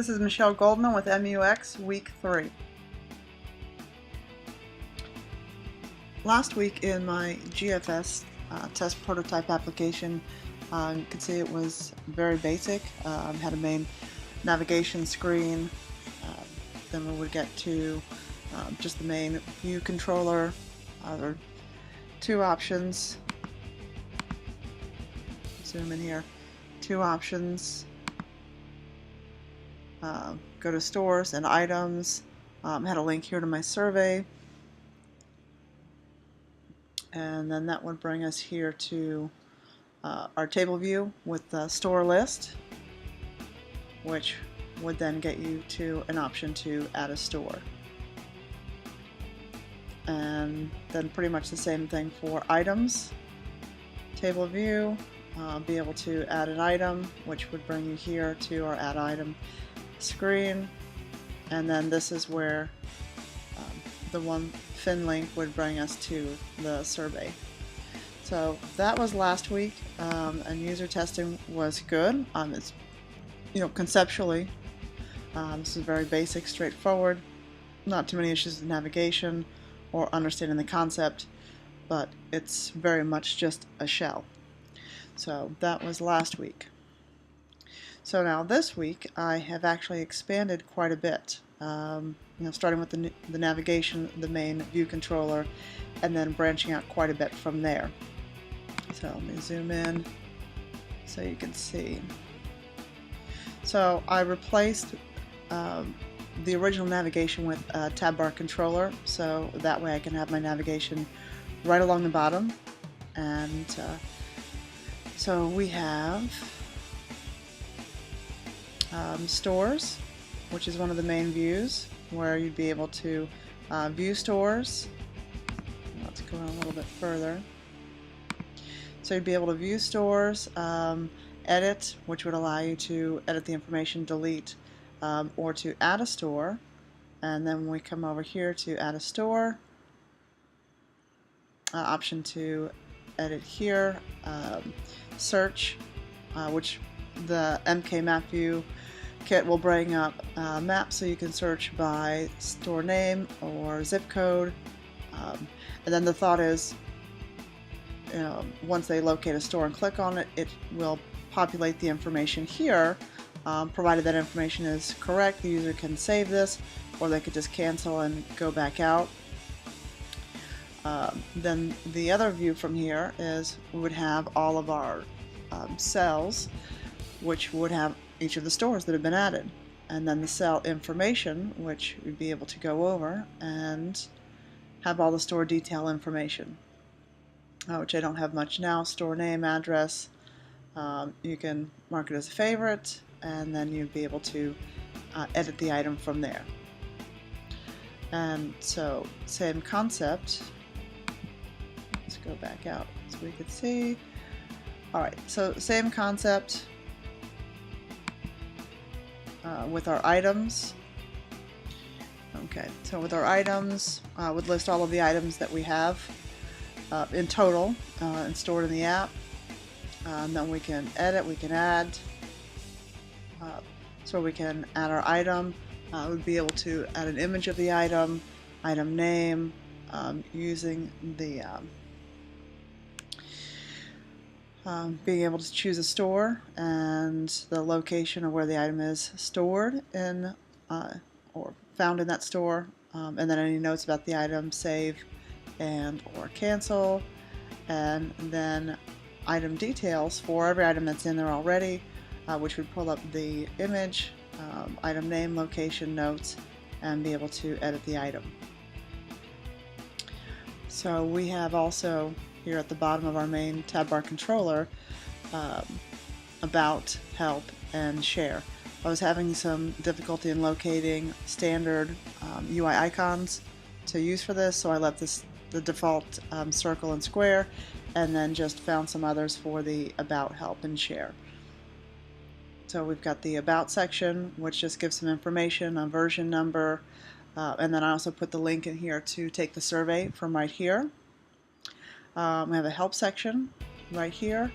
This is Michelle Goldman with MUX Week 3. Last week in my GFS test prototype application, you can see it was very basic. Had a main navigation screen. Then we would get to just the main view controller. There are two options. Zoom in here. Two options. Go to stores and items. Had a link here to my survey, and then that would bring us here to our table view with the store list, which would then get you to an option to add a store. And then pretty much the same thing for items. Table view, be able to add an item, which would bring you here to our add item screen, and then this is where the one fin link would bring us to the survey. So that was last week, and user testing was good. It's conceptually, this is very basic, straightforward, not too many issues with navigation or understanding the concept, but it's very much just a shell. So that was last week. So now this week I have actually expanded quite a bit, starting with the navigation, the main view controller, and then branching out quite a bit from there. So let me zoom in so you can see. So I replaced the original navigation with a tab bar controller, so that way I can have my navigation right along the bottom. And so we have stores, which is one of the main views where you'd be able to view stores. Let's go on a little bit further. So you'd be able to view stores, edit, which would allow you to edit the information, delete, or to add a store. And then when we come over here to add a store, option to edit here, search, which the MK map view kit will bring up maps, so you can search by store name or zip code, and then the thought is, once they locate a store and click on it, it will populate the information here. Provided that information is correct, the user can save this, or they could just cancel and go back out. Then the other view from here is we would have all of our cells, which would have each of the stores that have been added, and then the cell information, which we'd be able to go over and have all the store detail information, which I don't have much now. Store name, address, you can mark it as a favorite, and then you'd be able to edit the item from there. And so same concept. Let's go back out so we can see. Alright, so same concept with our items. Okay, so with our items, would list all of the items that we have in total and stored in the app. And then we can edit, we can add. So we can add our item. We'd be able to add an image of the item, item name, using the being able to choose a store and the location of where the item is stored in or found in that store, and then any notes about the item, save and or cancel, and then item details for every item that's in there already, which would pull up the image, item name, location, notes, and be able to edit the item. So we have also here at the bottom of our main tab bar controller, about, help, and share. I was having some difficulty in locating standard UI icons to use for this, so I left the default circle and square, and then just found some others for the about, help, and share. So we've got the about section, which just gives some information, a version number, and then I also put the link in here to take the survey from right here. We have a help section right here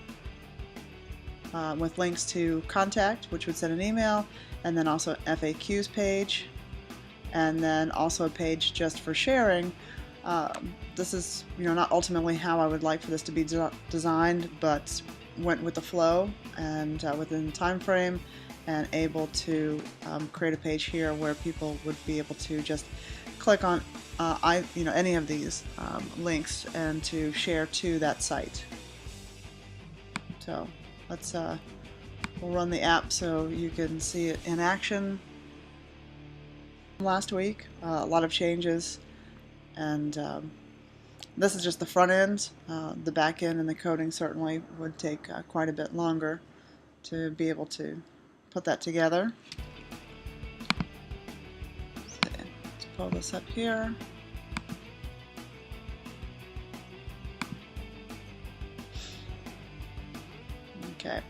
with links to contact, which would send an email, and then also FAQs page, and then also a page just for sharing. This is, not ultimately how I would like for this to be designed, but went with the flow and within the time frame, and able to create a page here where people would be able to just click on any of these links and to share to that site. So we'll run the app so you can see it in action. Last week, a lot of changes, and this is just the front end. The back end and the coding certainly would take quite a bit longer to be able to put that together. Let's pull this up here. Okay,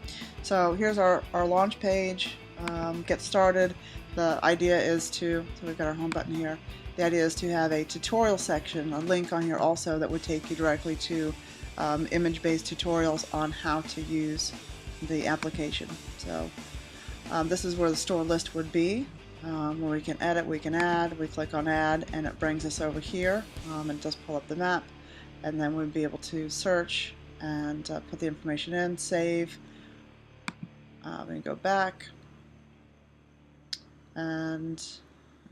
so here's our launch page. Get started. The idea is so we've got our home button here. The idea is to have a tutorial section, a link on here also that would take you directly to image-based tutorials on how to use the application. So this is where the store list would be, where we can edit, we can add. We click on add and it brings us over here. It does pull up the map, and then we'd be able to search and put the information in, save. We can go back, and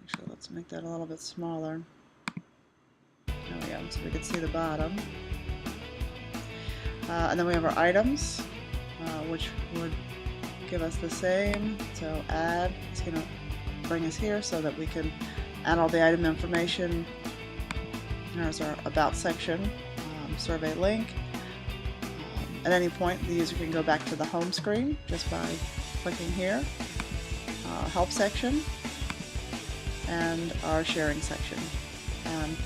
actually let's make that a little bit smaller. There we go, so we can see the bottom. And then we have our items, which would give us the same. So add, it's going to bring us here so that we can add all the item information. There's our about section, survey link. At any point, the user can go back to the home screen just by clicking here. Help section, and our sharing section. And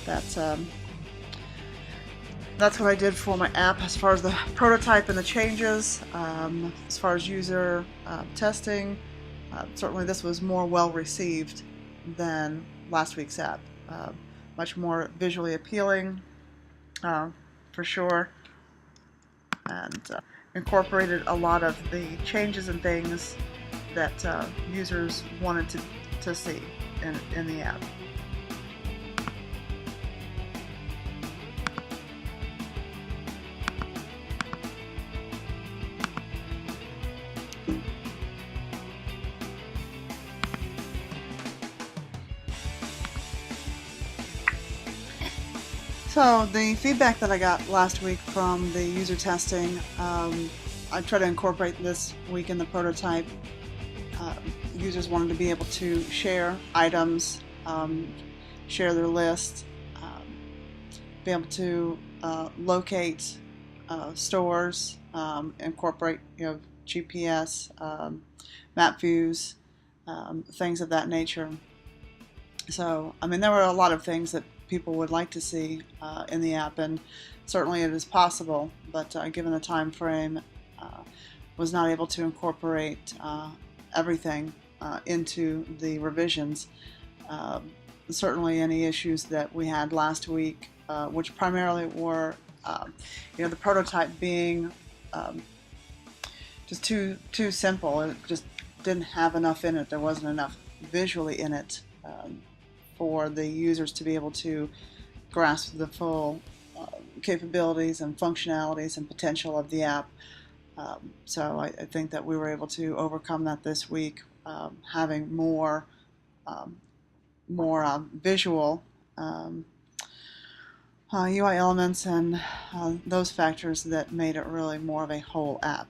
that's what I did for my app as far as the prototype and the changes. As far as user testing, certainly this was more well received than last week's app. Much more visually appealing, for sure, and incorporated a lot of the changes and things that users wanted to see in the app. So the feedback that I got last week from the user testing, I tried to incorporate this week in the prototype. Users wanted to be able to share items, share their list, be able to locate stores, incorporate GPS, map views, things of that nature. So there were a lot of things that people would like to see in the app, and certainly it is possible, but given the time frame, was not able to incorporate everything into the revisions. Certainly any issues that we had last week, which primarily were the prototype being just too simple. It just didn't have enough in it. There wasn't enough visually in it for the users to be able to grasp the full capabilities and functionalities and potential of the app. So I think that we were able to overcome that this week, having more visual UI elements and those factors that made it really more of a whole app.